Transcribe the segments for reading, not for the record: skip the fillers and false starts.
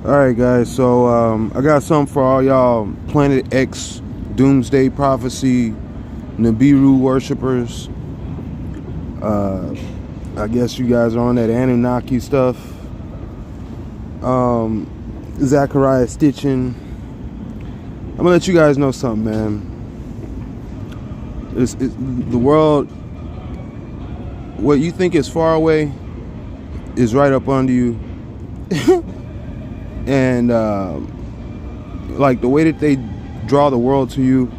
Alright guys, so I got something for all y'all Planet X Doomsday Prophecy Nibiru worshippers. I guess you guys are on that Anunnaki stuff. Zachariah Stitching. I'm gonna let you guys know something, man. The world, what you think is far away is right up under you. And like the way that they draw the world to you,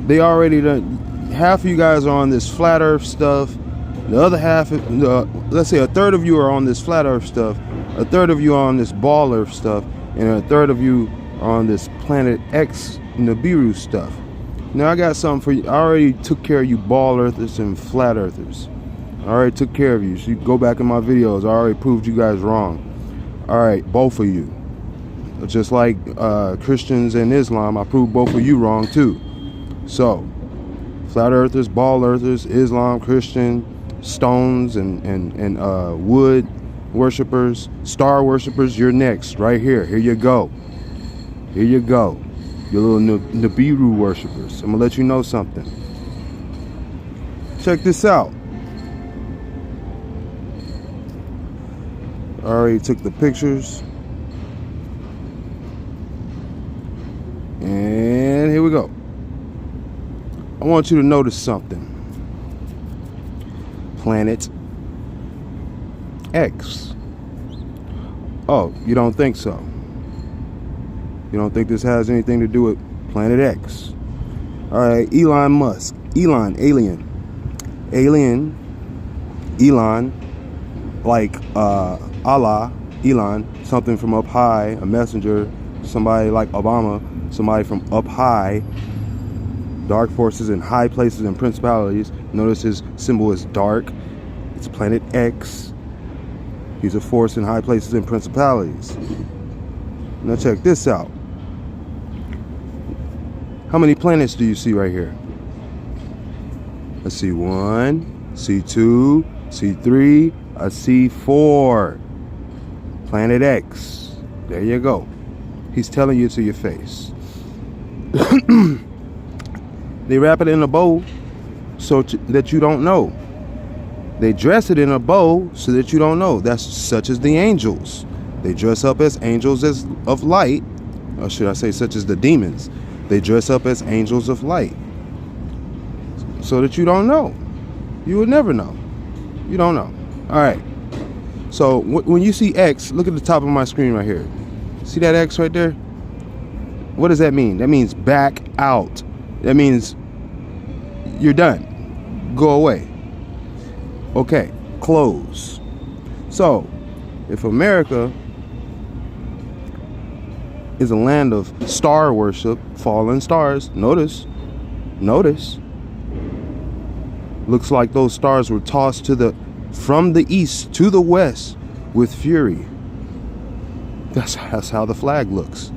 they already done. Half of you guys are on this flat earth stuff. The other half, let's say a third of you are on this flat earth stuff, a third of you are on this ball earth stuff, and a third of you are on this Planet X Nibiru stuff. Now I got something for you. I already took care of you ball earthers and flat earthers. I already took care of you. So you go back in my videos. I already proved you guys wrong. Alright, both of you. Just like Christians and Islam, I proved both of you wrong too. So, flat earthers, ball earthers, Islam, Christian, stones and wood worshippers, star worshippers, you're next. Right here. Here you go. Here you go. Your little Nibiru worshippers. I'm going to let you know something. Check this out. I already took the pictures. And here we go. I want you to notice something. Planet X. Oh, you don't think so? You don't think this has anything to do with Planet X? Alright, Elon Musk. Elon, alien, like Allah, Elon, something from up high, a messenger, somebody like Obama, somebody from up high, dark forces in high places and principalities. Notice his symbol is dark. It's Planet X. He's a force in high places and principalities. Now check this out. How many planets do you see right here? I see 1, see 2, see 3, I see 4. Planet X. There you go. He's telling you to your face. They wrap it in a bow so that you don't know. They dress it in a bow so that you don't know. That's such as the angels. They dress up as angels of light. Or should I say such as the demons. They dress up as angels of light. So that you don't know. You would never know. You don't know. Alright. So when you see X, look at the top of my screen right here. See that X right there? What does that mean? That means back out. That means you're done. Go away. Okay, close. So, if America is a land of star worship, fallen stars, notice, looks like those stars were tossed from the east to the west with fury. That's how the flag looks.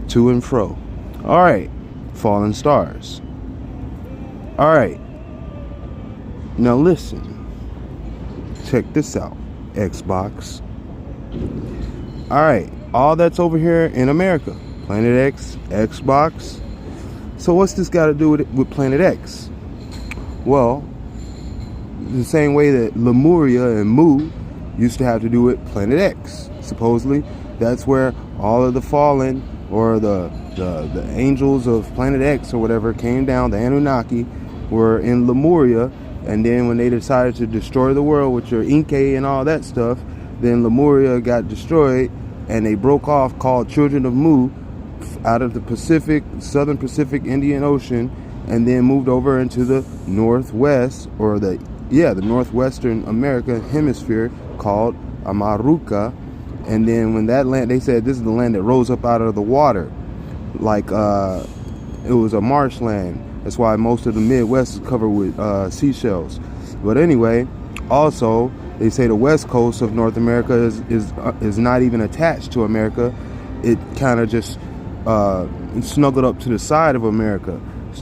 To and fro. Alright, fallen stars. Alright. Now listen. Check this out. Xbox. Alright, all that's over here in America. Planet X, Xbox. So what's this got to do with Planet X? Well, the same way that Lemuria and Mu used to have to do with Planet X. Supposedly, that's where all of the fallen or the angels of Planet X or whatever came down. The Anunnaki were in Lemuria, and then when they decided to destroy the world with your Inca and all that stuff, then Lemuria got destroyed, and they broke off, called Children of Mu, out of the Pacific, Southern Pacific Indian Ocean, and then moved over into the Northwest, or the Northwestern America hemisphere, called Amaruca. And then when that land, they said this is the land that rose up out of the water, like it was a marshland. That's why most of the Midwest is covered with seashells. But anyway, also they say the west coast of North America is not even attached to America. It kind of just snuggled up to the side of America,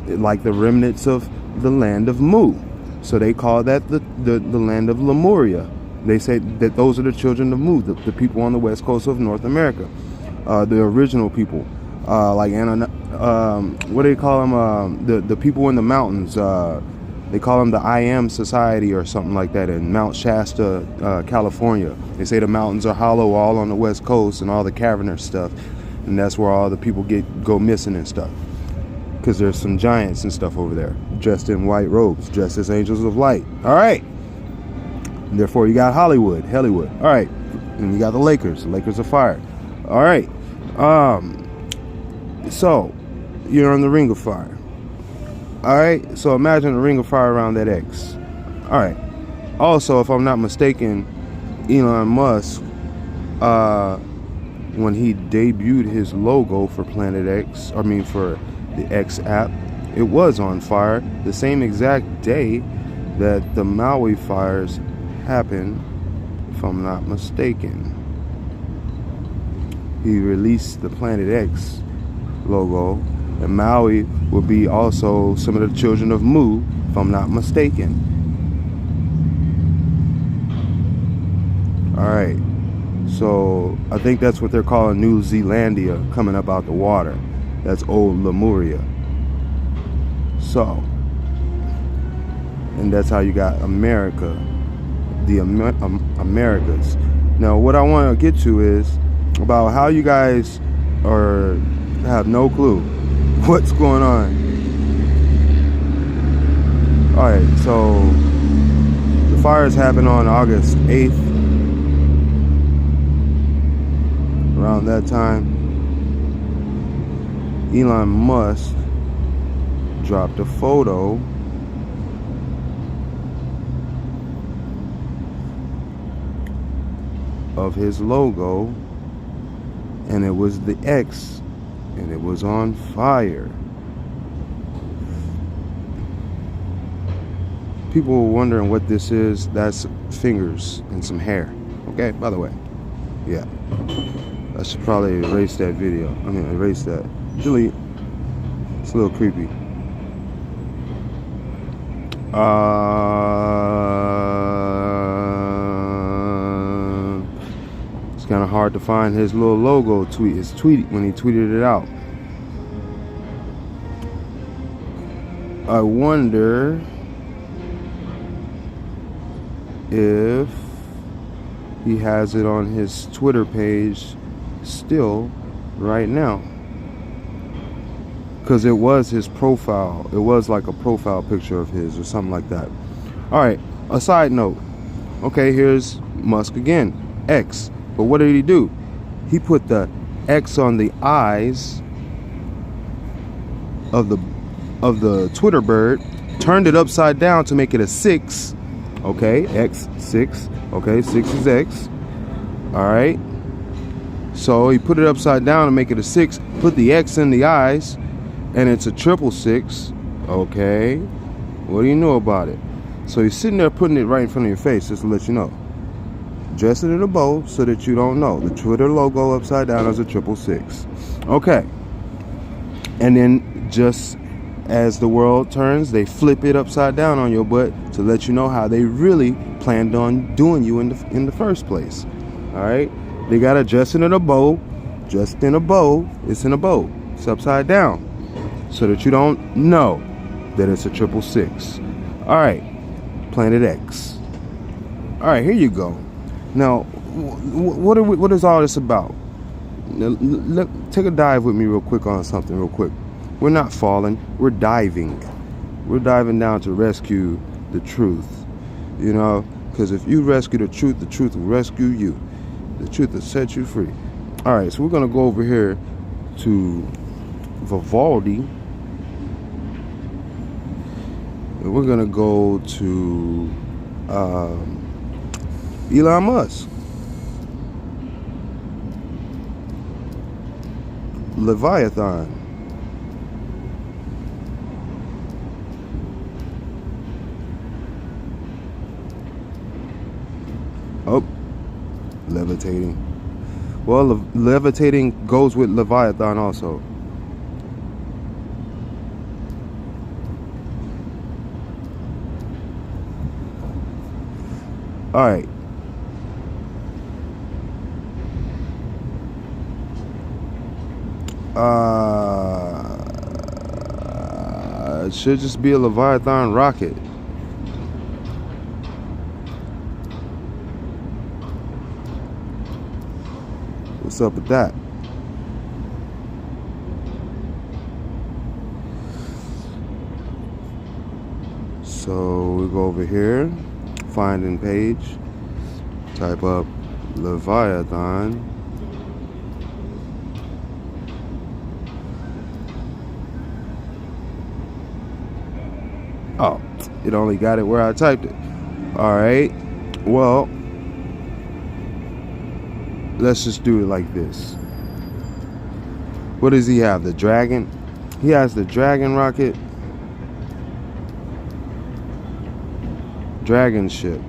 like the remnants of the land of Mu. So they call that the land of Lemuria. They say that those are the children of Mu, the people on the west coast of North America, the original people, like what do they call them? The people in the mountains. They call them the I Am Society or something like that in Mount Shasta, California. They say the mountains are hollow all on the west coast and all the cavernous stuff, and that's where all the people go missing and stuff. Because there's some giants and stuff over there, dressed in white robes, dressed as angels of light. All right. And therefore, you got Hollywood. All right. And you got the Lakers. The Lakers are fired. All right. So, you're on the Ring of Fire. All right. So, imagine a ring of fire around that X. All right. Also, if I'm not mistaken, Elon Musk, when he debuted his logo for Planet X, for the X app, it was on fire the same exact day that the Maui fires happened, if I'm not mistaken. He released the Planet X logo, and Maui will be also some of the children of Mu, if I'm not mistaken. Alright, so I think that's what they're calling New Zealandia coming up out the water. That's old Lemuria. So, and that's how you got America, the Americas. Now, what I want to get to is about how you guys have no clue what's going on. All right, so the fires happened on August 8th. Around that time, Elon Musk dropped a photo of his logo, and it was the X, and it was on fire. People were wondering what this is. That's fingers and some hair. Okay, by the way. Yeah. I should probably erase that video. Erase that. Delete. It's a little creepy. It's kind of hard to find his little logo tweet when he tweeted it out. I wonder if he has it on his Twitter page still right now, because it was his profile. It was like a profile picture of his or something like that. All right, a side note. Okay, here's Musk again, X. But what did he do? He put the X on the eyes of the Twitter bird, turned it upside down to make it a 6. Okay, X6. Okay, 6 is X. All right. So he put it upside down to make it a 6. Put the X in the eyes, and it's a 666. Okay. What do you know about it? So he's sitting there putting it right in front of your face, just to let you know. Dress it in a bow so that you don't know. The Twitter logo upside down is a 666. Okay. And then just as the world turns, they flip it upside down on your butt to let you know how they really planned on doing you in the first place. All right. They got to dress it in a bow. Just in a bow. It's in a bow. It's upside down, so that you don't know that it's a 666. All right. Planet X. All right. Here you go. Now, what is all this about? Now, take a dive with me real quick on something real quick. We're not falling. We're diving. We're diving down to rescue the truth. You know, because if you rescue the truth will rescue you. The truth will set you free. All right, so we're going to go over here to Vivaldi. And we're going to go to Elon Musk. Leviathan. Oh, levitating. Well, levitating goes with Leviathan also. All right. It should just be a Leviathan rocket. What's up with that? So we go over here, finding page, type up Leviathan. Oh, it only got it where I typed it. All right, well, let's just do it like this. What does he have? The Dragon? He has the Dragon rocket. Dragon ship.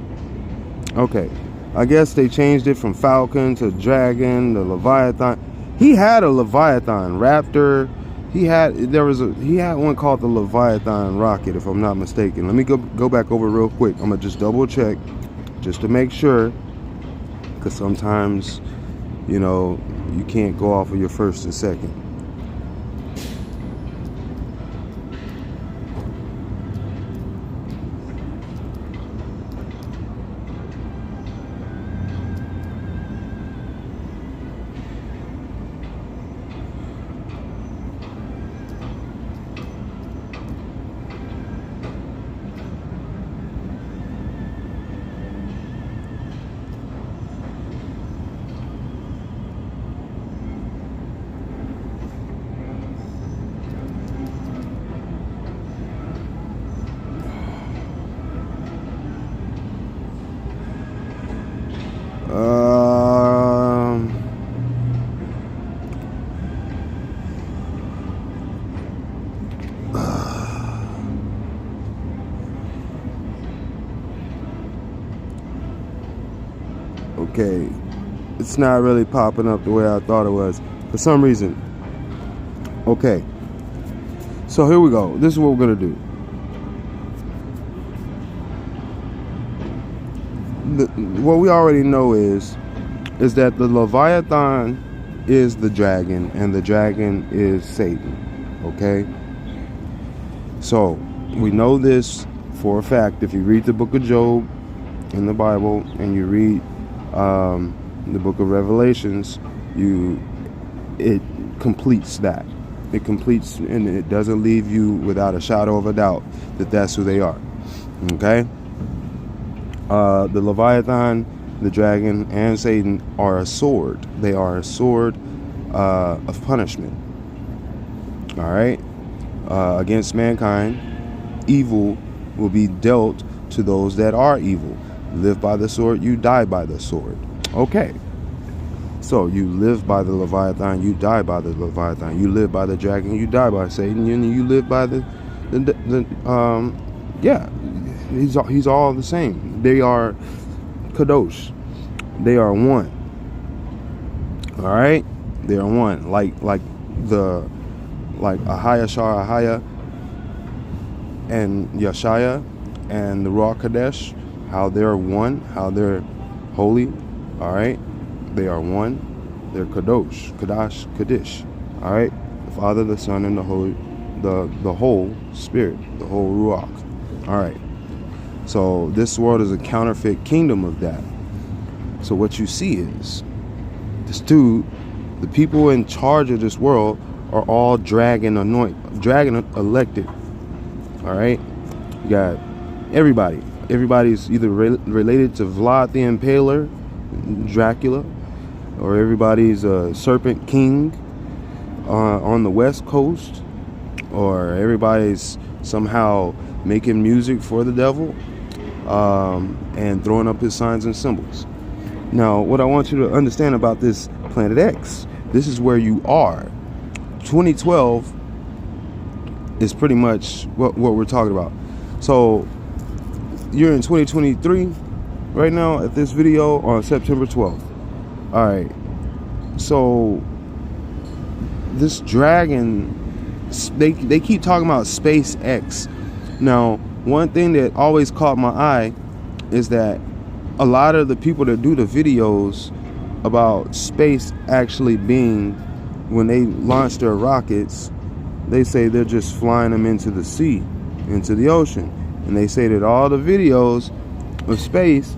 Okay, I guess they changed it from Falcon to Dragon, the Leviathan. He had a Leviathan Raptor. He had one called the Leviathan rocket, if I'm not mistaken. Let me go back over real quick. I'm gonna just double check just to make sure, because sometimes, you know, you can't go off of your first and second. Okay, it's not really popping up the way I thought it was for some reason. Okay, so here we go. This is what we're gonna do. What we already know is that the Leviathan is the dragon and the dragon is Satan. Okay, so we know this for a fact. If you read the book of Job in the Bible and you read the book of Revelations, it completes that. It completes, and it doesn't leave you without a shadow of a doubt that that's who they are. Okay. The Leviathan, the dragon, and Satan are a sword. They are a sword of punishment. All right. Against mankind, evil will be dealt to those that are evil. Live by the sword, you die by the sword. Okay. So you live by the Leviathan, you die by the Leviathan. You live by the dragon, you die by Satan. And you live by yeah, he's all the same. They are kadosh. They are one. All right, they are one. Like Ahaya Shar Ahaya and Yeshaya and the Ruach Kadesh. How they're one, how they're holy. All right, they are one. They're kadosh, kadash, kadish. All right, the Father, the Son, and the whole Spirit, the whole Ruach. All right. So this world is a counterfeit kingdom of that. So what you see is this dude, the people in charge of this world are all dragon elected. All right, you got everybody. Everybody's either related to Vlad the Impaler, Dracula, or everybody's a Serpent King on the West Coast, or everybody's somehow making music for the devil and throwing up his signs and symbols. Now, what I want you to understand about this Planet X, this is where you are. 2012 is pretty much what we're talking about. So you're in 2023 right now at this video on September 12th. All right. So this dragon, they keep talking about SpaceX. Now, one thing that always caught my eye is that a lot of the people that do the videos about space actually being when they launch their rockets, they say they're just flying them into the sea, into the ocean. And they say that all the videos of space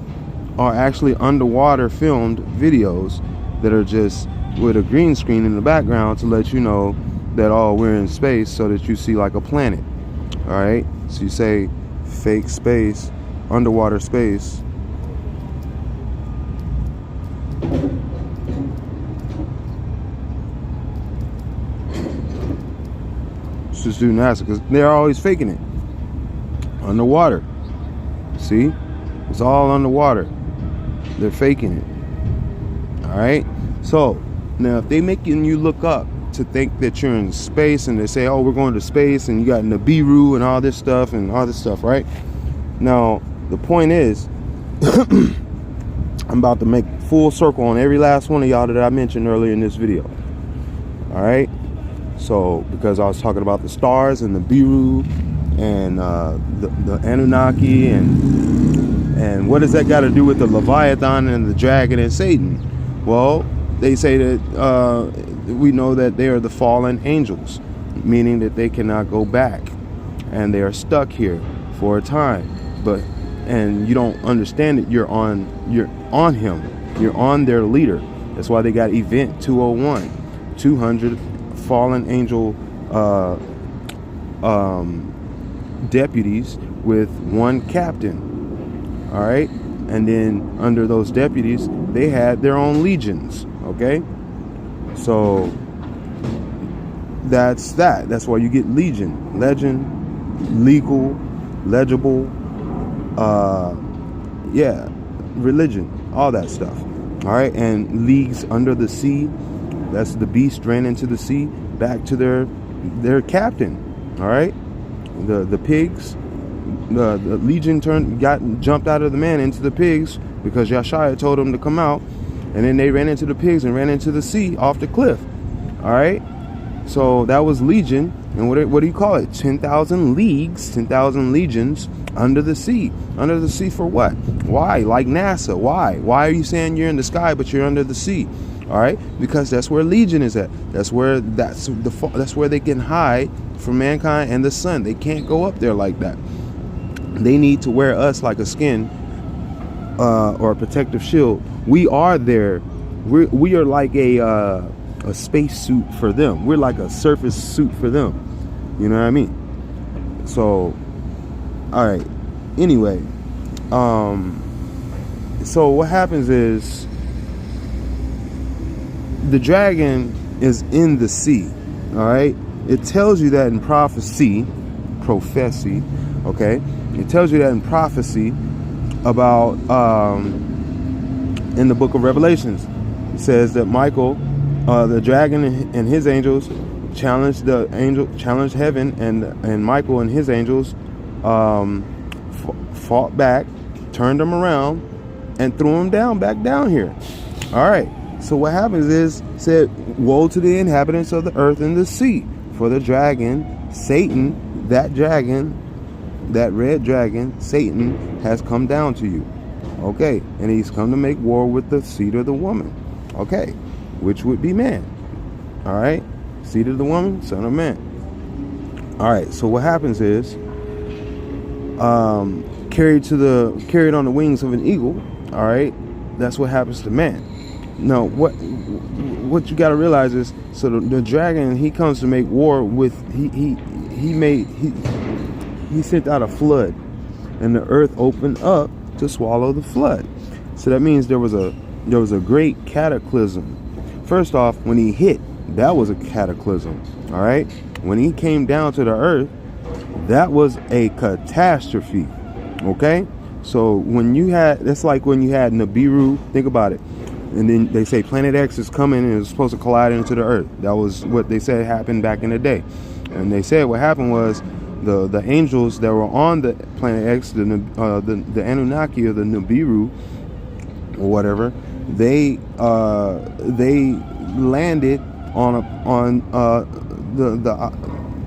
are actually underwater filmed videos that are just with a green screen in the background to let you know that, oh, we're in space, so that you see like a planet. All right, so you say fake space, underwater space. Let's just do NASA, because they're always faking it. Underwater. See? It's all underwater. They're faking it. All right? So, now if they making you look up to think that you're in space, and they say, oh, we're going to space, and you got Nibiru and all this stuff, right? Now, the point is, I'm about to make full circle on every last one of y'all that I mentioned earlier in this video. All right? So, because I was talking about the stars and the Nibiru and the Anunnaki, and what does that got to do with the Leviathan and the dragon and Satan? Well, they say that we know that they are the fallen angels, meaning that they cannot go back, and they are stuck here for a time. And you don't understand it. You're on him. You're on their leader. That's why they got Event 201, 200 fallen angel deputies with one captain. All right, and then under those deputies, they had their own legions. Okay, so that's that. That's why you get legion, legend, legal, legible, yeah, religion, all that stuff. All right, and leagues under the sea. That's the beast ran into the sea, back to their captain. All right, the pigs, the legion jumped out of the man into the pigs because Yeshua told them to come out, and then they ran into the pigs and ran into the sea off the cliff. All right, so that was legion. And what do you call it? 10,000 leagues, 10,000 legions under the sea. Under the sea for what? Why? Like NASA. Why? Why are you saying you're in the sky but you're under the sea? All right, because that's where legion is at. That's where they can hide from mankind and the sun. They can't go up there like that. They need to wear us like a skin or a protective shield. We are there. We are like a space suit for them. We're like a surface suit for them. You know what I mean? So, all right. Anyway, so what happens is the dragon is in the sea. All right. It tells you that in prophecy. Okay. It tells you that in prophecy about in the book of Revelations. It says that Michael, the dragon and his angels challenged heaven, and Michael and his angels fought back, turned them around, and threw them back down here. All right. So what happens is, said, woe to the inhabitants of the earth and the sea, for the dragon, Satan, that red dragon, Satan, has come down to you. Okay. And he's come to make war with the seed of the woman. Okay. Which would be man. All right. Seed of the woman, son of man. All right. So what happens is, carried on the wings of an eagle. All right. That's what happens to man. Now, what you got to realize is, so the dragon, he comes to make war with, he sent out a flood, and the earth opened up to swallow the flood. So that means there was a great cataclysm. First off, when he hit, that was a cataclysm. All right, when he came down to the earth, that was a catastrophe. Okay, so that's like when you had Nibiru. Think about it. And then they say Planet X is coming and it's supposed to collide into the earth. That was what they said happened back in the day. And they said what happened was the angels that were on the Planet X, the Anunnaki or the Nibiru or whatever, they landed on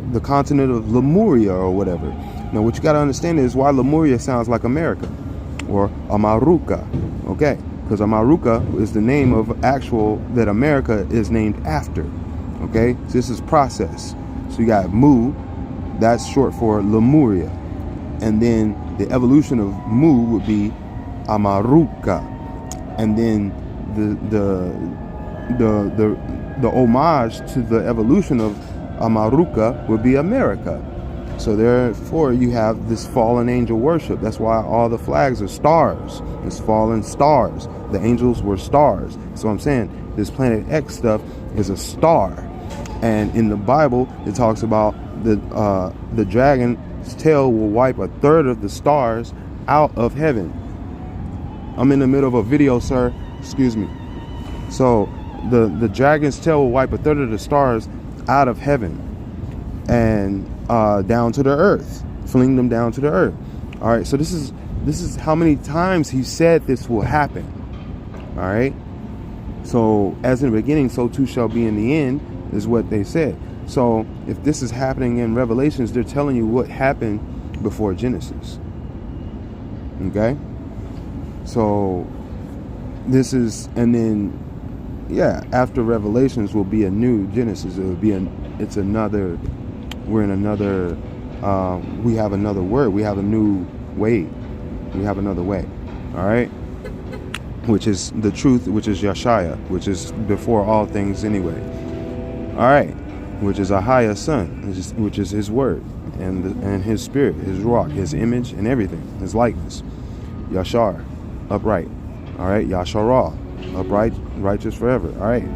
the continent of Lemuria or whatever. Now what you got to understand is why Lemuria sounds like America or Amaruka. Okay. Because Amaruka is the name of that America is named after. Okay, so this is process. So you got Mu, that's short for Lemuria, and then the evolution of Mu would be Amaruka, and then the homage to the evolution of Amaruka would be America. So therefore you have this fallen angel worship. That's why all the flags are stars. It's fallen stars. The angels were stars. So I'm saying this Planet X stuff is a star. And in the Bible, it talks about the dragon's tail will wipe a third of the stars out of heaven. I'm in the middle of a video, sir. Excuse me. So the dragon's tail will wipe a third of the stars out of heaven and down to the earth, fling them down to the earth. All right. So this is how many times he said this will happen. All right. So as in the beginning, so too shall be in the end, is what they said. So if this is happening in Revelations, they're telling you what happened before Genesis. Okay. So this is, and then yeah, after Revelations will be a new Genesis. It will be it's another, we're in another, we have another word. We have a new way. We have another way. All right. Which is the truth, which is Yeshaya, which is before all things anyway. All right. Which is Ahaya's son, which is his word and his spirit, his ruach, his image and everything, his likeness. Yashar, upright. All right. Yasharah, upright, righteous forever. All right.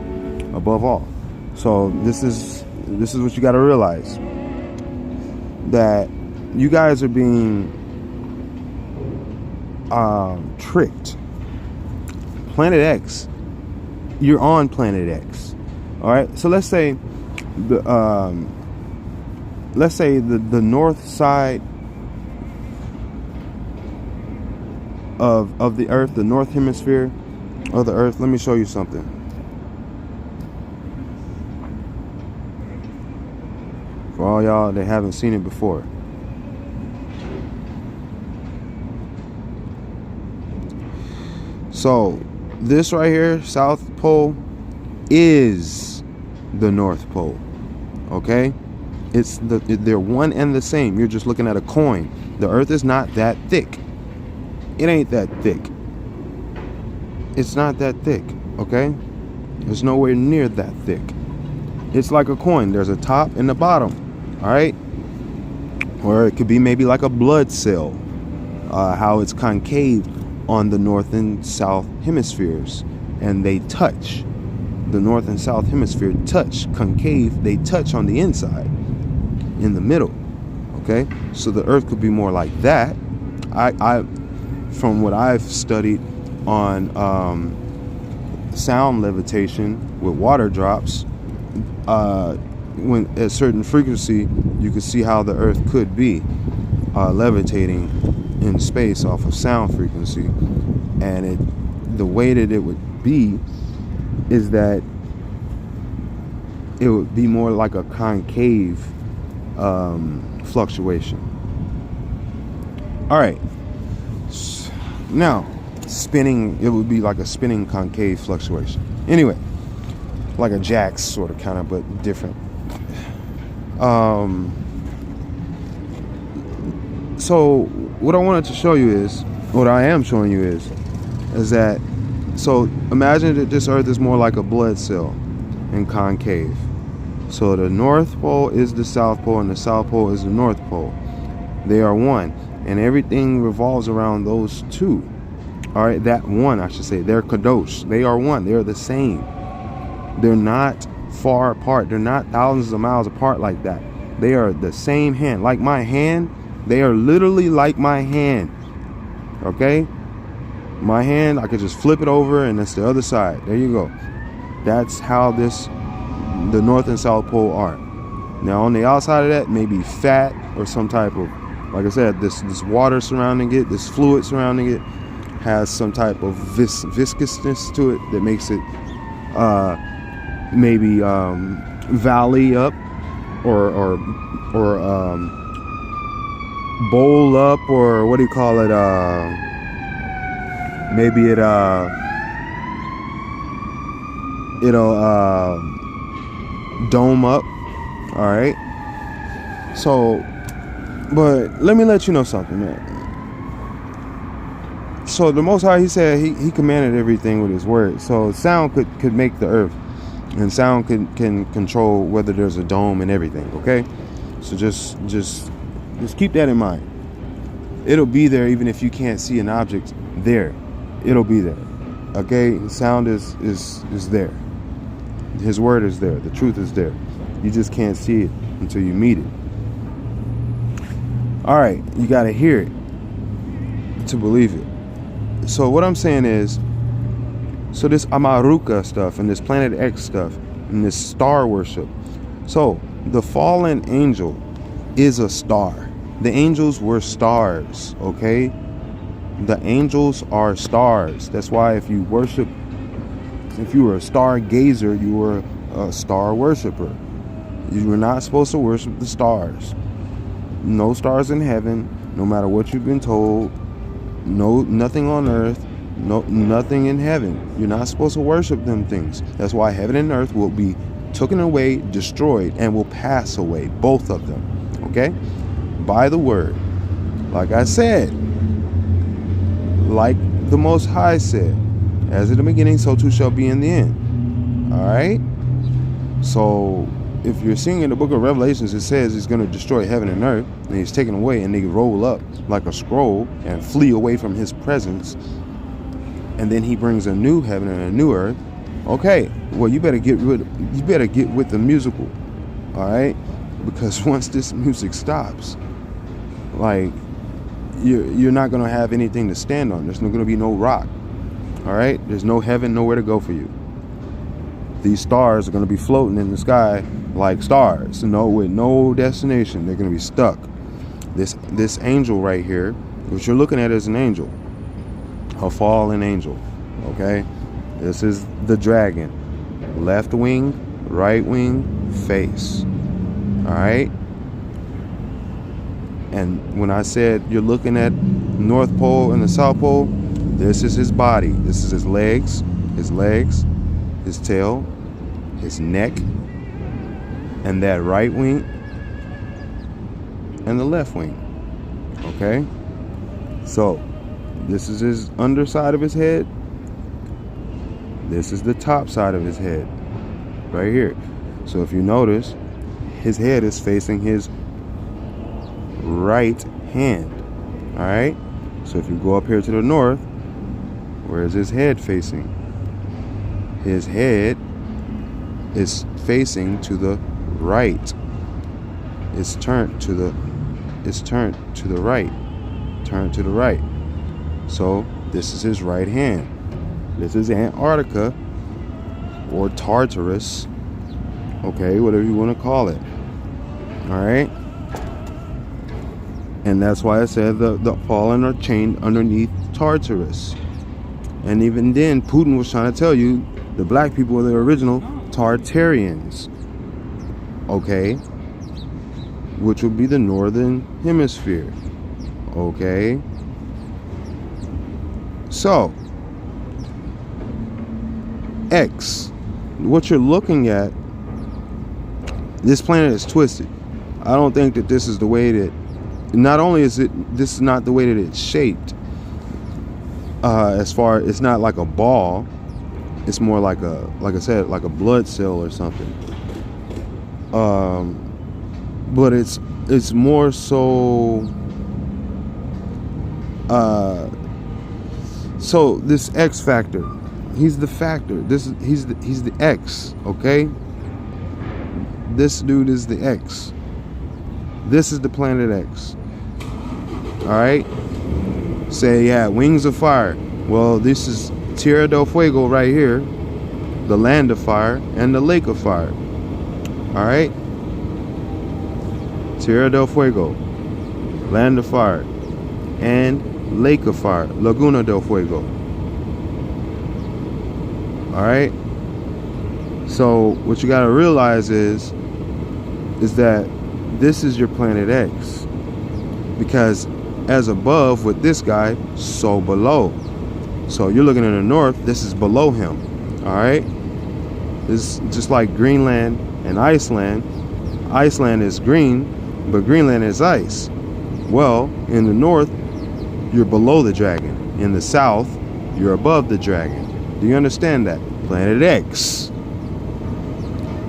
Above all. So this is what you got to realize, that you guys are being tricked. Planet X, you're on Planet X. All right. So let's say the north side of the earth, the north hemisphere of the earth. Let me show you something. For all y'all that haven't seen it before. So this right here, South Pole, is the North Pole. Okay? They're one and the same. You're just looking at a coin. The earth is not that thick. It ain't that thick. It's not that thick. Okay? It's nowhere near that thick. It's like a coin. There's a top and a bottom. All right? Or it could be maybe like a blood cell. How it's concave on the north and south hemispheres, and they touch. The north and south hemisphere touch concave. They touch on the inside, in the middle. Okay, so the earth could be more like that. I from what I've studied on sound levitation with water drops, when at certain frequency, you could see how the earth could be levitating in space off of sound frequency. And the way that it would be is that it would be more like a concave fluctuation. All right, now spinning, it would be like a spinning concave fluctuation. Anyway, like a jacks sort of kind of, but different. So what I wanted to show you is, what I am showing you is that, so imagine that this earth is more like a blood cell and concave. So the North Pole is the South Pole and the South Pole is the North Pole. They are one, and everything revolves around those two. All right, that one, I should say, they're kadosh. They are one. They're the same. They're not far apart. They're not thousands of miles apart like that. They are the same hand. Like my hand, they are literally like my hand. Okay? My hand, I could just flip it over and that's the other side. There you go. That's how the North and South Pole are. Now on the outside of that, maybe fat or some type of, like I said, this water surrounding it, this fluid surrounding it, has some type of viscousness to it that makes it maybe valley up or bowl up, or what do you call it? Maybe it'll dome up. All right. So, but let me let you know something, man. So the Most High, he said he commanded everything with his word. So sound could make the earth, and sound can control whether there's a dome and everything. Okay. So just keep that in mind. It'll be there even if you can't see an object there. It'll be there. Okay? Sound is there. His word is there. The truth is there. You just can't see it until you meet it. All right, you got to hear it to believe it. So what I'm saying is, so this Amaruka stuff and this Planet X stuff and this star worship. So the fallen angel is a star. The angels were stars, okay? The angels are stars. That's why if you were a stargazer, you were a star worshiper. You were not supposed to worship the stars. No stars in heaven, no matter what you've been told. No, nothing on earth. No, nothing in heaven. You're not supposed to worship them things. That's why heaven and earth will be taken away, destroyed, and will pass away. Both of them, okay? By the word. Like I said, like the Most High said, as in the beginning, so too shall be in the end. All right? So if you're seeing in the book of Revelations, it says he's going to destroy heaven and earth, and he's taken away, and they roll up like a scroll and flee away from his presence, and then he brings a new heaven and a new earth. Okay, well, you better get with the musical. All right? Because once this music stops, like, you're not going to have anything to stand on. There's not going to be no rock. All right? There's no heaven, nowhere to go for you. These stars are going to be floating in the sky like stars, with no destination. They're going to be stuck. This angel right here, which you're looking at, is an angel, a fallen angel. Okay? This is the dragon. Left wing, right wing, face. All right? And when I said you're looking at North Pole and the South Pole, this is his body. This is his legs, his tail, his neck, and that right wing and the left wing. Okay? So, this is his underside of his head. This is the top side of his head. Right here. So if you notice, his head is facing his right hand. All right? So if you go up here to the north, where is his head facing? His head is facing to the right. It's turned to the right. Turned to the right. So this is his right hand. This is Antarctica or Tartarus. Okay, whatever you want to call it. All right? And that's why I said the fallen are chained underneath Tartarus. And even then, Putin was trying to tell you the black people were the original Tartarians. Okay? Which would be the northern hemisphere. Okay? So, X, what you're looking at, this planet is twisted. I don't think that this is the way that, not only is this is not the way that it's shaped, as far, it's not like a ball, it's more like like I said, like a blood cell or something. But it's more so, so this X factor, he's the factor. He's the X, okay? This dude is the X. This is the planet X. All right? Say, yeah, wings of fire. Well, this is Tierra del Fuego right here, the land of fire and the lake of fire. All right? Tierra del Fuego, land of fire and lake of fire, Laguna del Fuego. All right? So what you got to realize is that this is your planet X, because as above with this guy, so below. So you're looking in the north, this is below him. All right? This is just like Greenland and Iceland. Iceland is green, but Greenland is ice. Well, in the north, you're below the dragon. In the south, you're above the dragon. Do you understand that? Planet X.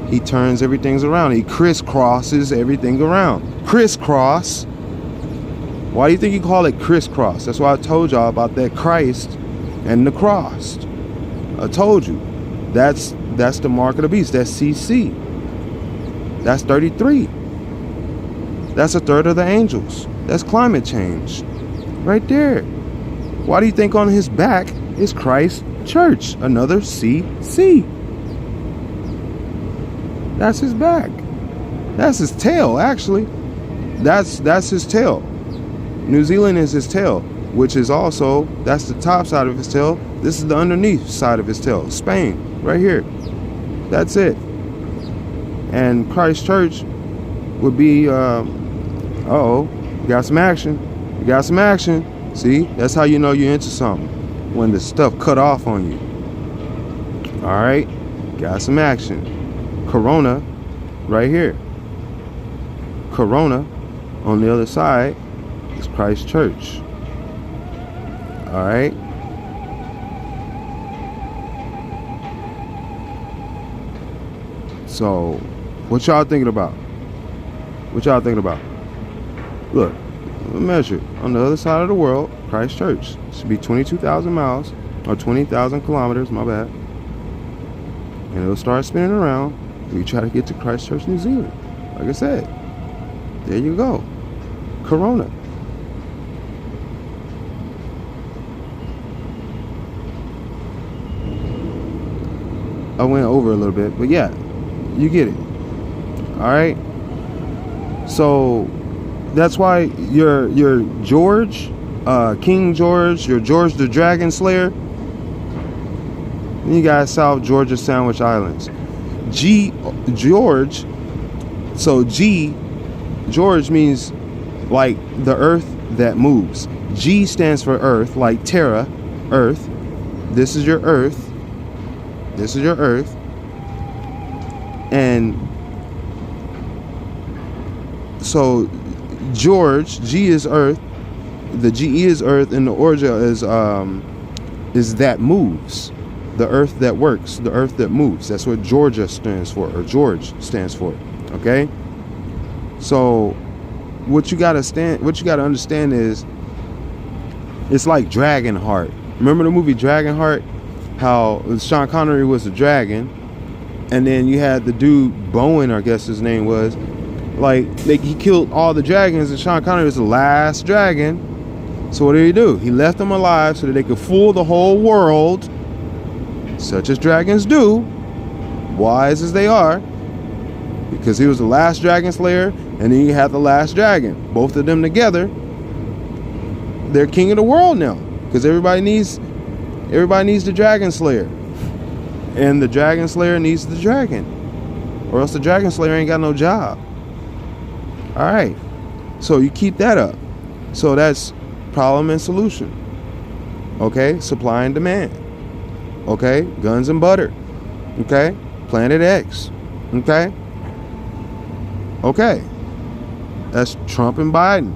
He turns everything around. He crisscrosses everything around. Crisscross. Why do you think you call it crisscross? That's why I told y'all about that Christ and the cross. I told you. That's the mark of the beast. That's CC. That's 33. That's a third of the angels. That's climate change. Right there. Why do you think on his back is Christ Church? Another CC. That's his back. That's his tail, actually. That's his tail. New Zealand is his tail, which is also, that's the top side of his tail. This is the underneath side of his tail. Spain, right here. That's it. And Christ Church would be, you got some action. You got some action. See, that's how you know you're into something. When the stuff cut off on you. All right, got some action. Corona, right here. Corona, on the other side, is Christ Church. All right. So, what y'all thinking about? What y'all thinking about? Look, measure on the other side of the world, Christ Church. It should be 22,000 miles or 20,000 kilometers. My bad. And it'll start spinning around. You try to get to Christ Church, New Zealand. Like I said, there you go. Corona. I went over a little bit, but yeah, you get it. All right. So that's why your George, King George, your George the Dragon Slayer. And you got South Georgia Sandwich Islands. George. So George means like the earth that moves. G stands for earth, like Terra, earth. This is your earth. This is your earth. And so George, G is earth. The GE is earth, and the Orja is that moves. The earth that works, the earth that moves. That's what Georgia stands for, or George stands for. Okay? So what you gotta understand is it's like Dragonheart. Remember the movie Dragonheart? How Sean Connery was the dragon, and then you had the dude Bowen, I guess his name was. He killed all the dragons, and Sean Connery was the last dragon. So what did he do? He left them alive so that they could fool the whole world, such as dragons do, wise as they are, because he was the last dragon slayer, and then you had the last dragon. Both of them together, they're king of the world now, because everybody needs the dragon slayer, and the dragon slayer needs the dragon, or else the dragon slayer ain't got no job. All right, so you keep that up. So that's problem and solution. Okay, supply and demand. Okay, guns and butter. Okay, Planet X. Okay, that's Trump and Biden.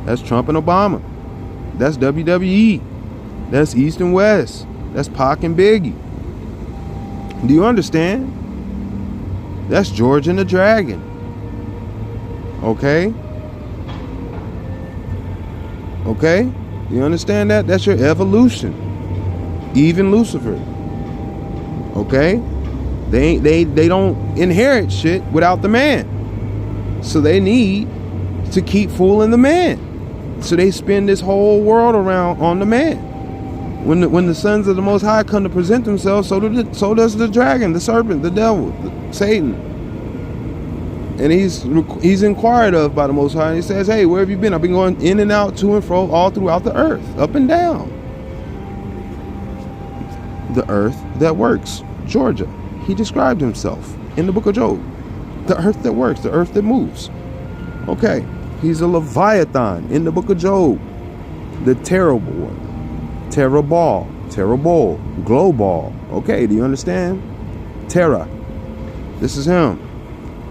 That's Trump and Obama. That's WWE. That's East and West. That's Pac and Biggie. Do you understand? That's George and the Dragon. Okay? Okay? You understand that? That's your evolution. Even Lucifer. Okay? They don't inherit shit without the man. So they need to keep fooling the man. So they spin this whole world around on the man. When the sons of the Most High come to present themselves, so does the dragon, the serpent, the devil, Satan. And he's inquired of by the Most High. And he says, hey, where have you been? I've been going in and out, to and fro, all throughout the earth, up and down. The earth that works, Georgia. He described himself in the book of Job. The earth that works, the earth that moves. Okay, he's a Leviathan in the book of Job. The terrible one. Terrible, global. Okay, do you understand? Terra. This is him.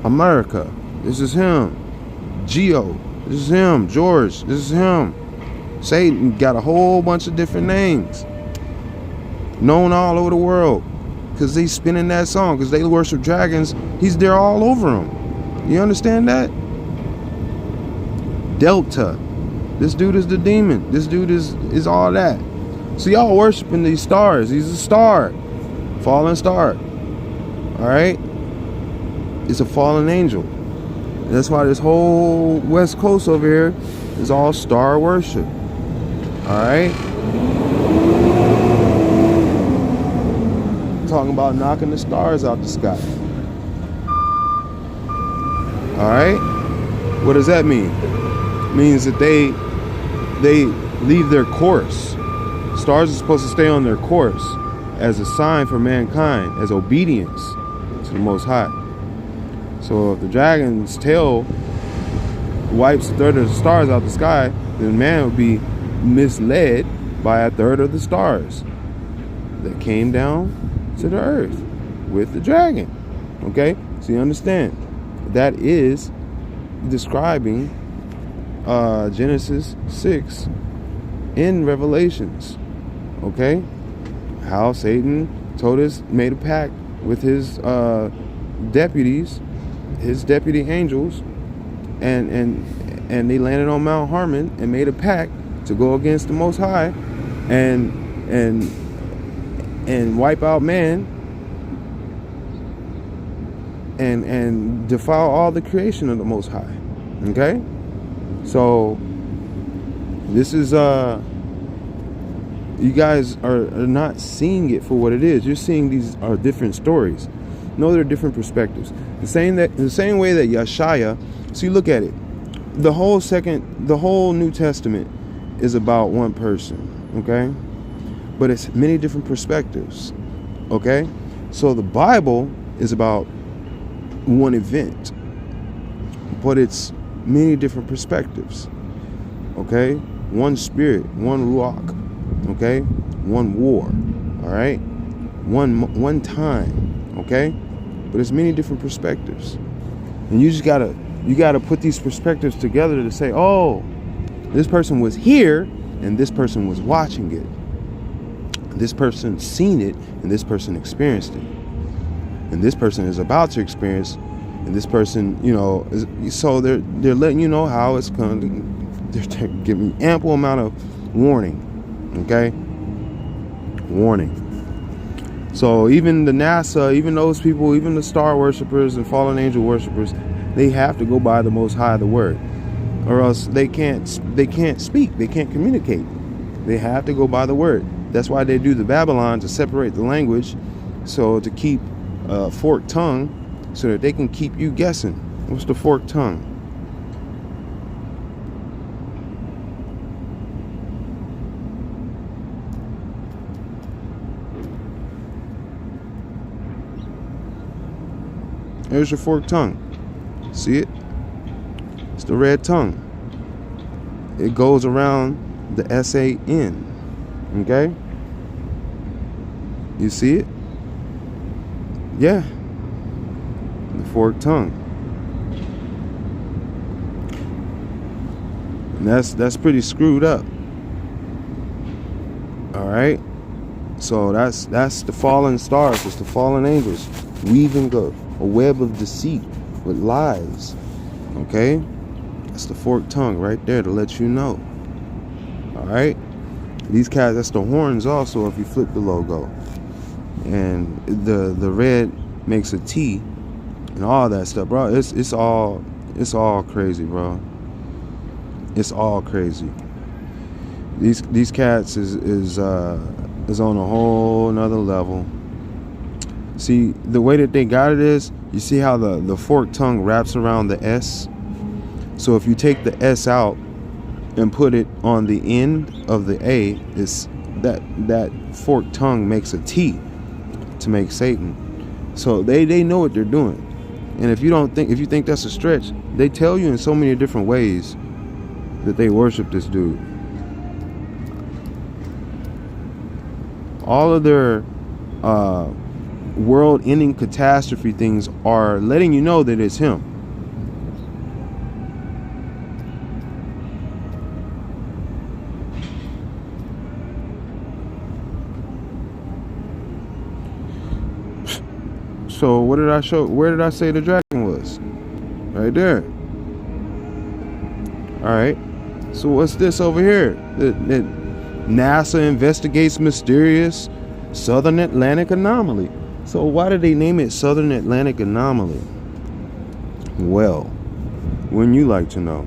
America, this is him. Geo, this is him. George, this is him. Satan got a whole bunch of different names, known all over the world, because they spinning that song, because they worship dragons. He's there all over them. You understand that? Delta, this dude is the demon. This dude is all that. So y'all worshiping these stars. He's a star, fallen star. All right, it's a fallen angel. That's why this whole West Coast over here is all star worship. All right, talking about knocking the stars out the sky. All right, what does that mean? It means that they leave their course. Stars are supposed to stay on their course as a sign for mankind, as obedience to the Most High. So if the dragon's tail wipes a third of the stars out the sky, then man would be misled by a third of the stars that came down to the earth with the dragon. Okay, so you understand that is describing Genesis 6 in Revelations. Okay, how Satan made a pact with his deputies, his deputy angels, and they landed on Mount Harmon and made a pact to go against the Most High and wipe out man and defile all the creation of the Most High. Okay, so this is you guys are not seeing it for what it is. You're seeing these are different stories. No, they're different perspectives. The same way that Yeshaya. See, look at it. The whole New Testament is about one person, okay? But it's many different perspectives, okay? So the Bible is about one event, but it's many different perspectives, okay? One spirit, one ruach, okay? One war, all right? One time, okay? But it's many different perspectives, and you gotta put these perspectives together to say, oh, this person was here and this person was watching it. This person seen it and this person experienced it. And this person is about to experience, and this person, so they're letting you know how it's going to, they're giving ample amount of warning. Okay? Warning. So even the NASA, even those people, even the star worshipers and fallen angel worshipers, they have to go by the Most High, the word, or else they can't speak, they can't communicate. They have to go by the word. That's why they do the Babylon, to separate the language, so to keep a forked tongue, so that they can keep you guessing. What's the forked tongue? There's your forked tongue. See it? It's the red tongue. It goes around the S-A-N. Okay? You see it? Yeah. The forked tongue. And that's pretty screwed up. Alright? So that's the fallen stars, it's the fallen angels weaving a web of deceit with lies. Okay? That's the forked tongue right there to let you know. Alright? These cats, that's the horns also if you flip the logo. And the red makes a T and all that stuff, bro. It's all crazy, bro. It's all crazy. These cats is on a whole nother level. See, the way that they got it is, you see how the forked tongue wraps around the S? So if you take the S out and put it on the end of the A, it's that forked tongue makes a T to make Satan. So they know what they're doing. And if you think that's a stretch, they tell you in so many different ways that they worship this dude. All of their world-ending catastrophe things are letting you know that it's him. So what did I show? Where did I say the dragon was? Right there. All right. So what's this over here? That NASA investigates mysterious Southern Atlantic anomaly. So why did they name it Southern Atlantic anomaly? Well, wouldn't you like to know?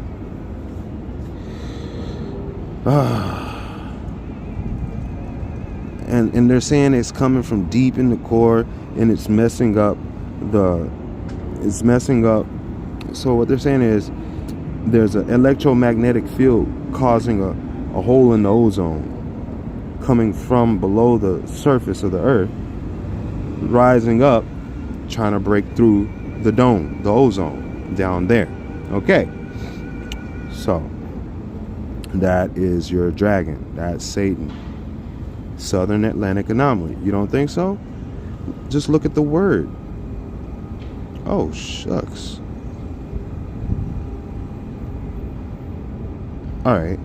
And they're saying it's coming from deep in the core, and it's messing up. So what they're saying is there's an electromagnetic field causing a hole in the ozone coming from below the surface of the earth, rising up, trying to break through the dome, the ozone down there. Okay, so that is your dragon. That's Satan. Southern Atlantic anomaly. You don't think so? Just look at the word. Oh, shucks. All right.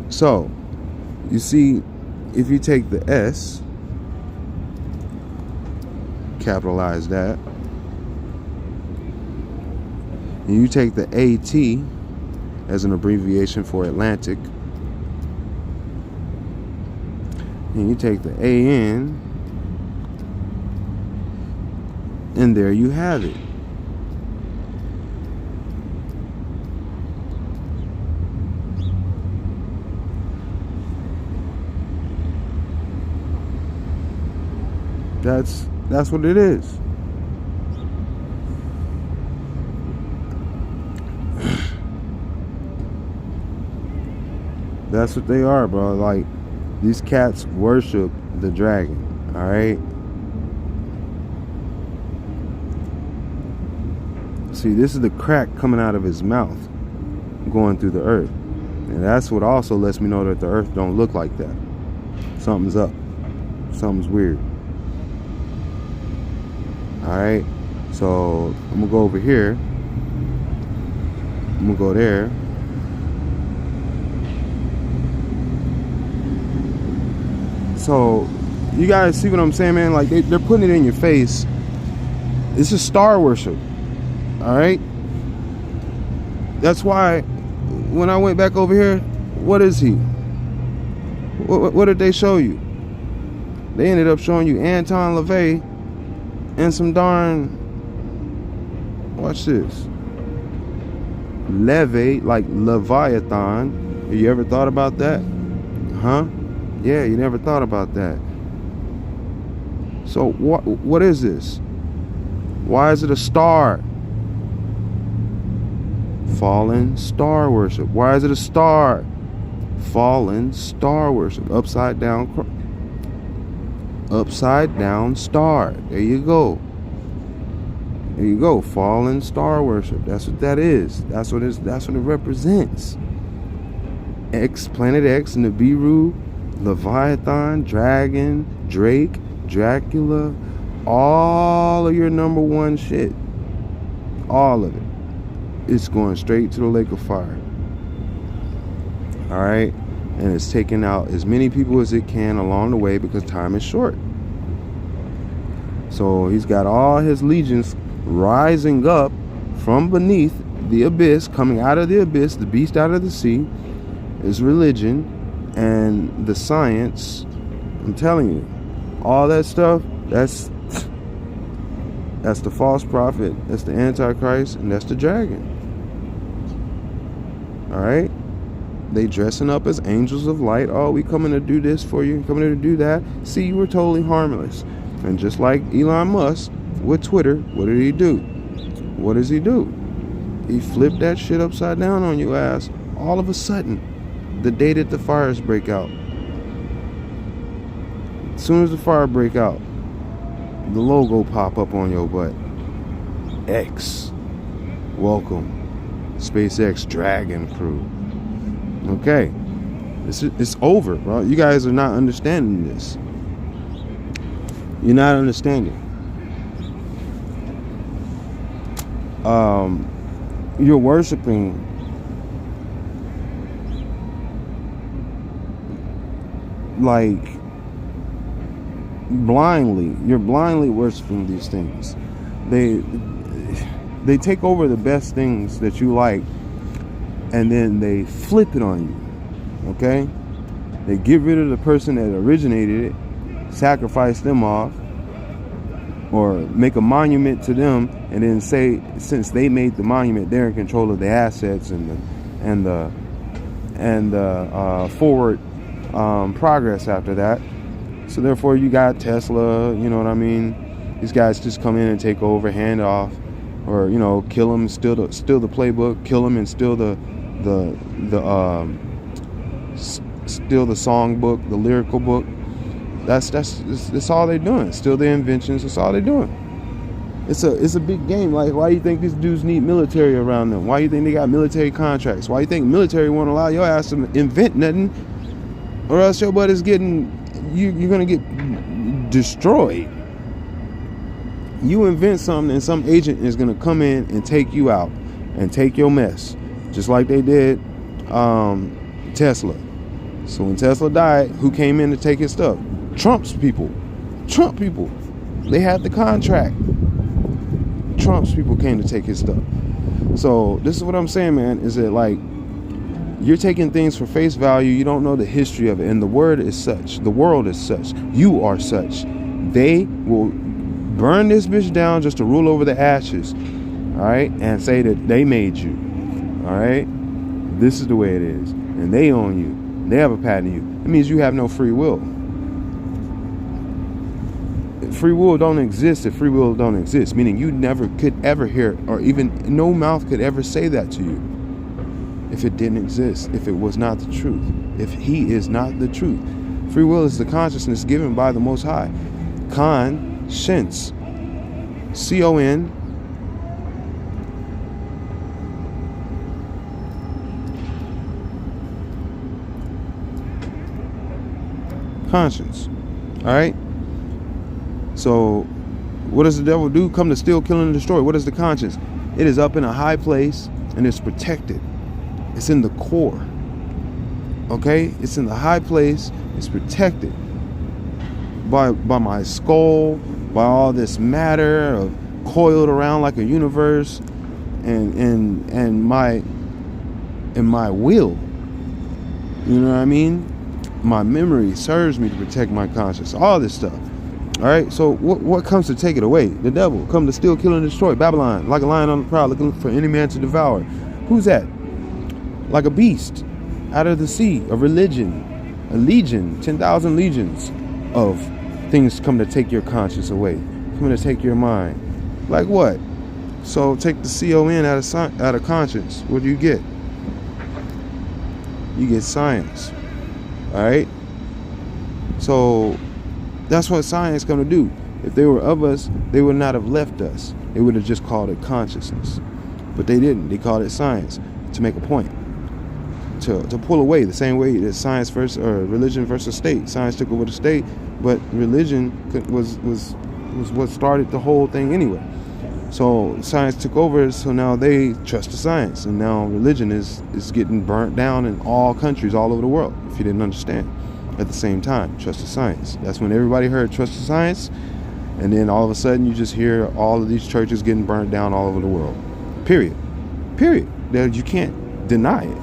So, you see, if you take the S, capitalize that, and you take the AT as an abbreviation for Atlantic, and you take the AN, and there you have it. That's what it is. That's what they are, bro. Like, these cats worship the dragon, all right? See, this is the crack coming out of his mouth, going through the earth. And that's what also lets me know that the earth don't look like that. Something's up. Something's weird. All right? So, I'm going to go over here. I'm going to go there. So, you guys see what I'm saying, man? Like, they're putting it in your face. This is star worship. All right? That's why when I went back over here, what is he? What did they show you? They ended up showing you Anton LaVey and some darn, watch this, Levy, like Leviathan. Have you ever thought about that? Huh? Yeah, you never thought about that. So what is this? Why is it a star? Fallen star worship. Why is it a star? Fallen star worship. Upside down star. There you go. There you go. Fallen star worship. That's what that is. That's what it represents. X, Planet X, Nibiru, Leviathan, Dragon, Drake, Dracula, all of your number one shit. All of it. It's going straight to the lake of fire. Alright? And it's taking out as many people as it can along the way because time is short. So he's got all his legions rising up from beneath the abyss, coming out of the abyss, the beast out of the sea, is religion and the science. I'm telling you, all that stuff, that's the false prophet, that's the Antichrist, and that's the dragon. Alright? They dressing up as angels of light. Oh, we coming to do this for you, coming to do that. See, you were totally harmless. And just like Elon Musk with Twitter, what did he do? What does he do? He flipped that shit upside down on you ass all of a sudden, the day that the fires break out. As soon as the fire break out, the logo pop up on your butt. X. Welcome. SpaceX Dragon Crew. Okay. It's over, bro. You guys are not understanding this. You're not understanding. You're worshiping like blindly. You're blindly worshiping these things. They take over the best things that you like, and then they flip it on you. Okay? They get rid of the person that originated it, sacrifice them off, or make a monument to them, and then say, since they made the monument, they're in control of the assets and the forward progress after that. So therefore, you got Tesla. You know what I mean? These guys just come in and take over, hand off, or kill them, steal the playbook, kill them, and steal steal the song book, the lyrical book. That's all they're doing. Steal their inventions. That's all they're doing. It's a big game. Like, why do you think these dudes need military around them? Why do you think they got military contracts? Why do you think military won't allow your ass to invent nothing, or else your butt is getting you're gonna get destroyed? You invent something, and some agent is gonna come in and take you out and take your mess, just like they did Tesla. So when Tesla died, who came in to take his stuff? Trump people. They had the contract. Trump's people came to take his stuff. So this is what I'm saying, man, is that like you're taking things for face value. You don't know the history of it. And the word is such. The world is such. You are such. They will burn this bitch down just to rule over the ashes. All right? And say that they made you. All right? This is the way it is. And they own you. They have a patent on you. It means you have no free will. Free will don't exist if free will don't exist. Meaning you never could ever hear, or even no mouth could ever say that to you if it didn't exist, if it was not the truth, if he is not the truth. Free will is the consciousness given by the Most High. Conscience. C-O-N. Conscience. All right? So what does the devil do? Come to steal, kill, and destroy. What is the conscience? It is up in a high place and it's protected. It's in the core. Okay? It's in the high place. It's protected by my skull, by all this matter of coiled around like a universe, and my will. You know what I mean? My memory serves me to protect my conscience. All this stuff. All right, so what comes to take it away? The devil come to steal, kill, and destroy. Babylon, like a lion on the prowl, looking for any man to devour. Who's that? Like a beast out of the sea, a religion, a legion, 10,000 legions of things come to take your conscience away, coming to take your mind. Like what? So take the C-O-N out of conscience. What do you get? You get science. All right. So that's what science going to do. If they were of us, they would not have left us. They would have just called it consciousness. But they didn't. They called it science to make a point. To pull away, the same way that science versus or religion versus state. Science took over the state, but religion was what started the whole thing anyway. So science took over, so now they trust the science, and now religion is getting burnt down in all countries all over the world. If you didn't understand. At the same time, trust the science. That's when everybody heard trust the science, and then all of a sudden you just hear all of these churches getting burnt down all over the world. Period. You can't deny it.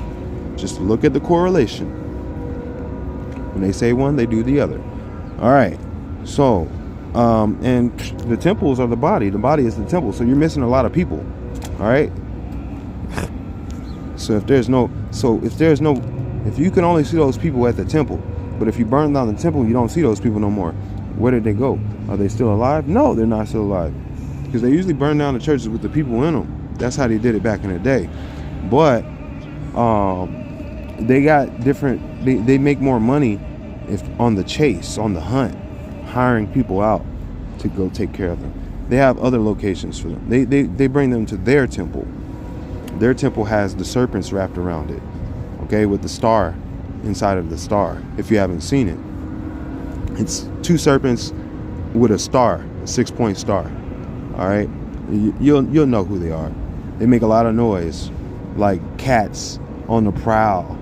Just look at the correlation. When they say one, they do the other. All right. So, and the temples are the body. The body is the temple. So you're missing a lot of people. All right. So if you can only see those people at the temple. But if you burn down the temple, you don't see those people no more. Where did they go? Are they still alive? No, they're not still alive. Because they usually burn down the churches with the people in them. That's how they did it back in the day. But they got different. They make more money if on the chase, on the hunt, hiring people out to go take care of them. They have other locations for them. They bring them to their temple. Their temple has the serpents wrapped around it. Okay, with the star inside of the star. If you haven't seen it, it's two serpents with a star, a 6-point star. All right, you'll know who they are. They make a lot of noise, like cats on the prowl,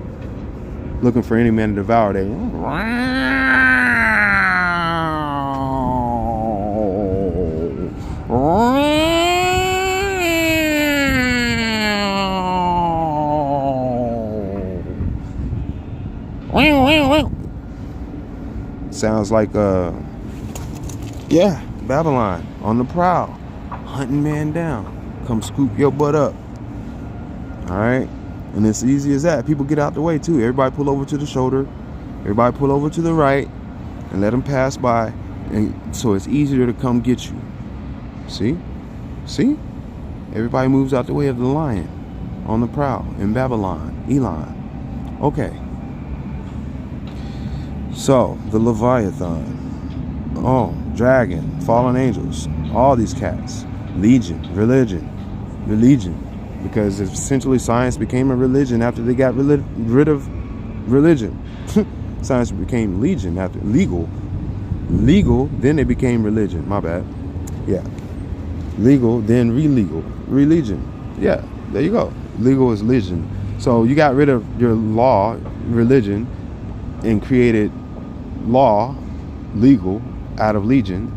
looking for any man to devour. They sounds like yeah, Babylon on the prowl, hunting man down. Come scoop your butt up. All right, and it's easy as that. People get out the way too. Everybody pull over to the shoulder. Everybody pull over to the right, and let them pass by. And so it's easier to come get you. See? Everybody moves out the way of the lion on the prowl in Babylon. Elon. Okay. So the Leviathan. Oh, dragon, fallen angels, all these cats. Legion, religion. Because essentially science became a religion after they got rid of religion. Science became legion after legal, then they became religion. My bad. Yeah, legal, then religion. Yeah, there you go. Legal is religion. So you got rid of your law, religion, and created law, legal, out of legion.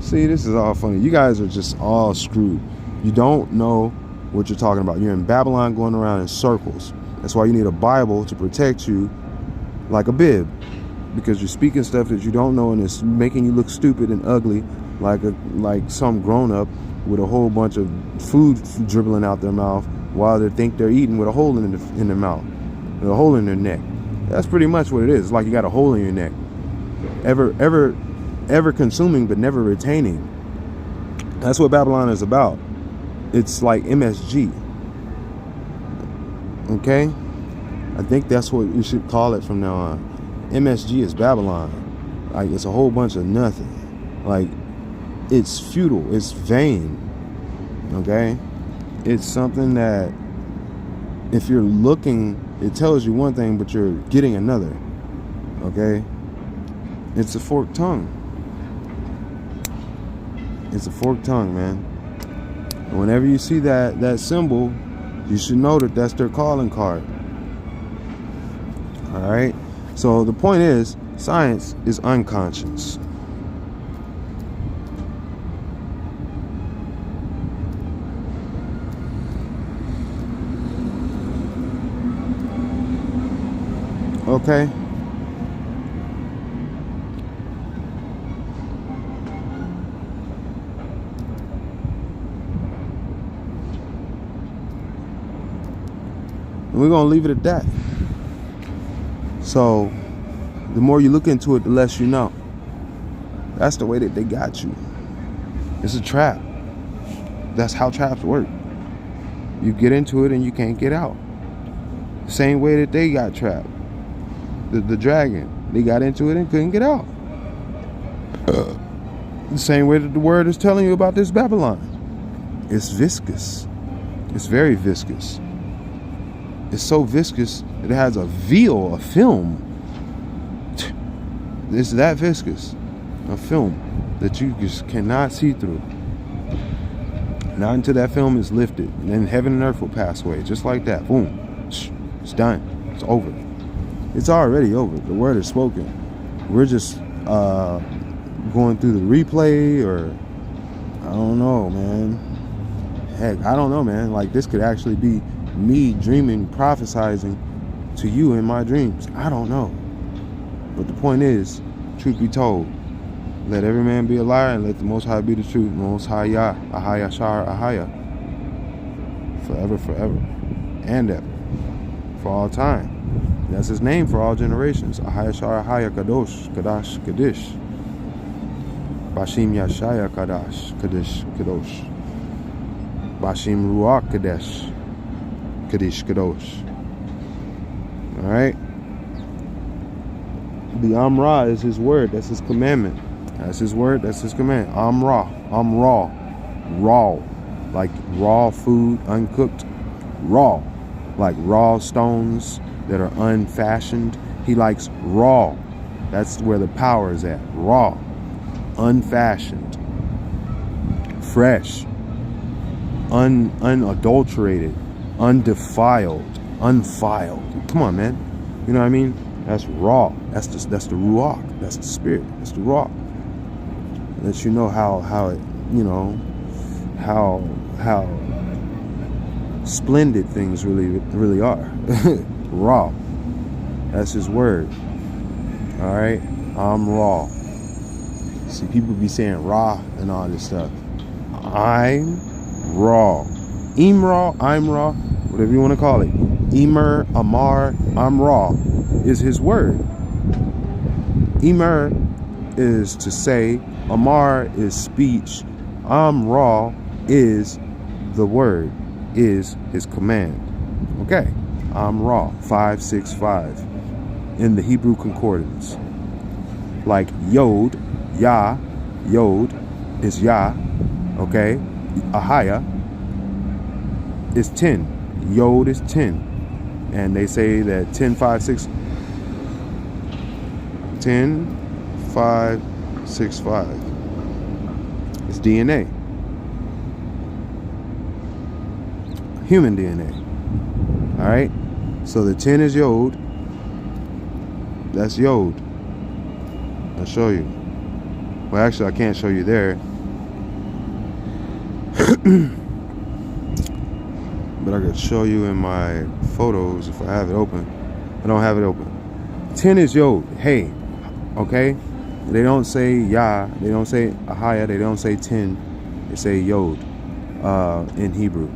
See, this is all funny. You guys are just all screwed. You don't know what you're talking about. You're in Babylon going around in circles. That's why you need a Bible to protect you like a bib. Because you're speaking stuff that you don't know, and it's making you look stupid and ugly like some grown-up with a whole bunch of food dribbling out their mouth while they think they're eating with a hole in their mouth, with a hole in their neck. That's pretty much what it is. It's like you got a hole in your neck. Ever consuming but never retaining. That's what Babylon is about. It's like MSG. Okay? I think that's what you should call it from now on. MSG is Babylon. Like, it's a whole bunch of nothing. Like, it's futile. It's vain. Okay? It's something that if you're looking, it tells you one thing, but you're getting another. Okay? It's a forked tongue. It's a forked tongue, man. And whenever you see that symbol, you should know that that's their calling card. All right? So the point is, science is unconscious. Okay? And we're going to leave it at that. So, the more you look into it, the less you know. That's the way that they got you. It's a trap. That's how traps work. You get into it and you can't get out. Same way that they got trapped. The dragon. They got into it and couldn't get out. The same way that the word is telling you about this Babylon. It's viscous. It's very viscous. It's so viscous it has a veil, a film. It's that viscous, a film that you just cannot see through. Not until that film is lifted, and then heaven and earth will pass away, just like that. Boom, it's done. It's over. It's already over. The word is spoken. We're just going through the replay, or I don't know, man. Heck, I don't know, man. Like, this could actually be me dreaming, prophesizing to you in my dreams. I don't know. But the point is, truth be told, let every man be a liar and let the Most High be the truth. Most High Yah, Ahaya Shar Ahaya. Forever, forever, and ever. For all time. That's his name for all generations. Ahaya Shar Ahaya Kadosh, Kadash, Kadish. Bashim Yashaya Kadash, Kadish, Kadosh. Bashim Ruach Kadesh. Kadesh Kadosh. Alright? The Amra is his word. That's his commandment. That's his word. That's his command. Amra. Amra. Raw. Like raw food, uncooked. Raw. Like raw stones that are unfashioned. He likes raw. That's where the power is at. Raw. unfashioned, fresh, unadulterated, undefiled, unfiled. Come on, man. You know what I mean? That's raw. That's the ruach. That's the spirit. That's the raw. Lets you know how it, you know, how splendid things really are. Raw. That's his word. All right. I'm raw. See, people be saying raw and all this stuff. I'm raw. I'm raw, whatever you want to call it. Emer, Amar, I'm raw is his word. Emer is to say, Amar is speech, I'm raw is the word, is his command. Okay, I'm raw, 565 in the Hebrew concordance. Like Yod, Yah, Yod is Yah, okay? Ahaya is 10. Yod is 10. And they say that 10, 5, 6, 10, 5, 6, 5 is DNA. Human DNA. All right? So the 10 is Yod. That's Yod. I'll show you. Well, actually, I can't show you there. But I could show you in my photos if I have it open. I don't have it open. 10 is Yod. Hey. Okay? They don't say Yah. They don't say Ahaya. They don't say 10. They say Yod in Hebrew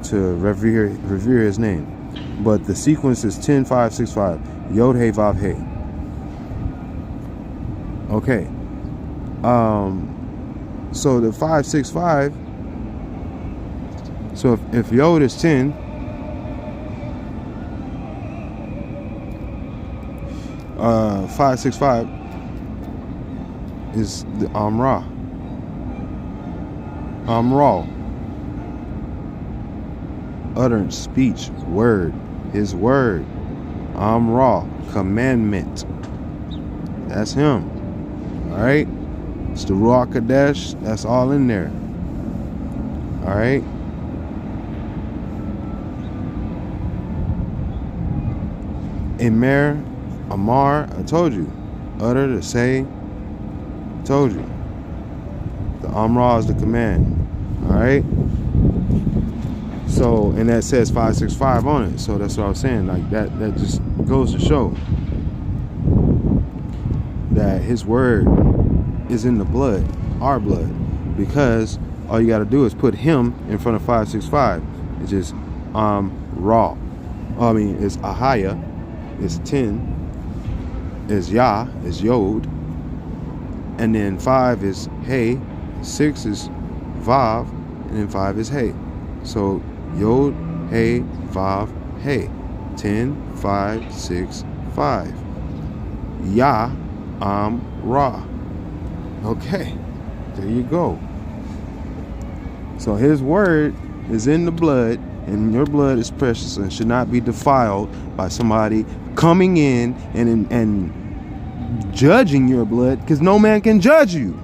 to revere his name. But the sequence is 10, 5, 6, 5. Yod, Hey, Vav, Hey. Okay. So the 5, 6, 5. So if Yod is 10, uh, 5, 6, 5 is the Amra. Amra. Utterance, speech, word, his word. Amra, commandment. That's him. All right. It's the Ruach Kadesh. That's all in there. All right. Emer, Amar, I told you. Utter, to say, I told you. The Amra is the command. Alright? So, and that says 565 on it. So that's what I was saying. Like that just goes to show that his word is in the blood, our blood. Because all you gotta do is put him in front of 565. It's just raw. I mean, it's Ahaya. Is 10, is Yah, is Yod, and then 5 is Hey, 6 is Vav, and then 5 is Hey. So Yod, Hey, Vav, Hey. 10, 5, 6, 5. Yah, Ra. Okay, there you go. So his word is in the blood, and your blood is precious and should not be defiled by somebody coming in and judging your blood, because no man can judge you.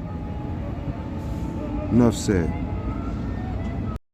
Enough said.